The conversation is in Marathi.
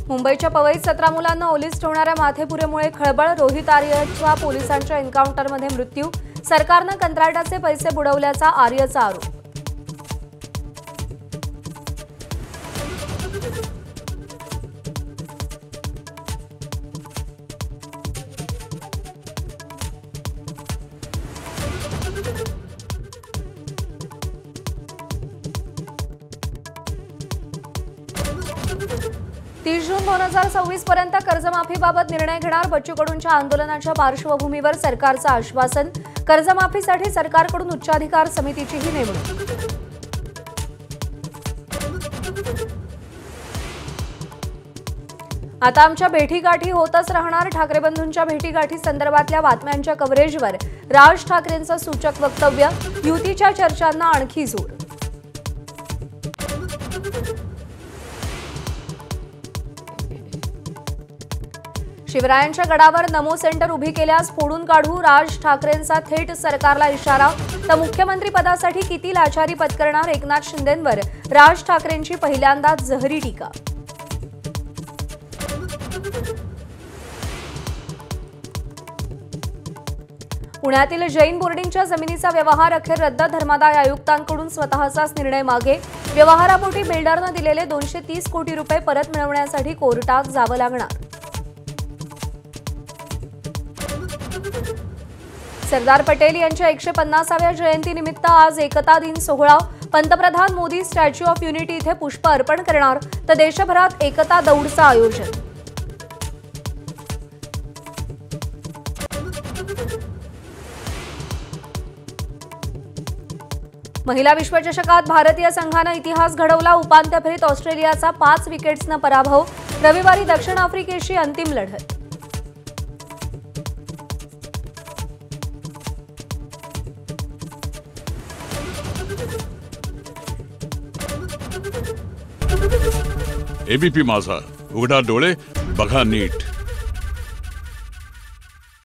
मुंबईच्या पवईत 17 मुलांना ओलीस ठेवणाऱ्या माथेपुरेमुळे खळबळ. रोहित आर्यचा पोलिसांच्या एन्काउंटरमध्ये मृत्यू. सरकारनं कंत्राटाचे पैसे बुडवल्याचा आर्यचा आरोप. जून 2026 पर्यंत कर्जमाफीबाबत निर्णय घेणार. बच्चू कडूंच्या आंदोलनाच्या पार्श्वभूमीवर सरकारचं आश्वासन. कर्जमाफीसाठी सरकारकडून उच्चाधिकार समितीचीही नेमणूक. आता आमच्या भेटीगाठी होतच राहणार. ठाकरे बंधूंच्या भेटीगाठी संदर्भातल्या बातम्यांच्या कव्हरेजवर राज ठाकरेंचं सूचक वक्तव्य. युतीच्या चर्चांना आणखी जोर. शिवरायांच्या गडावर नमो सेंटर उभी केल्यास फोडून काढू. राज ठाकरेंचा थेट सरकारला इशारा. तर मुख्यमंत्री पदासाठी किती लाचारी पत्करणार. एकनाथ शिंदेंवर राज ठाकरेंची पहिल्यांदाच जहरी टीका. पुण्यातील जैन बोर्डिंगच्या जमिनीचा व्यवहार अखेर रद्द. धर्मादाय आयुक्तांकडून स्वतःचाच निर्णय मागे. व्यवहारापोटी बिल्डरनं दिलेले 230 कोटी रुपये परत मिळवण्यासाठी कोर्टात जावं लागणार. सरदार पटेल यांच्या 150व्या जयंतीनिमित्त आज एकता दिन सोहळा. पंतप्रधान मोदी स्टॅच्यू ऑफ युनिटी इथे पुष्प अर्पण करणार. तर देशभरात एकता दौडचं आयोजन. महिला विश्वचषकात भारतीय संघानं इतिहास घडवला. उपांत्य फेरीत ऑस्ट्रेलियाचा 5 विकेट्सनं पराभव. रविवारी दक्षिण आफ्रिकेशी अंतिम लढत. एबीपी माझा, उघडा डोळे बघा नीट.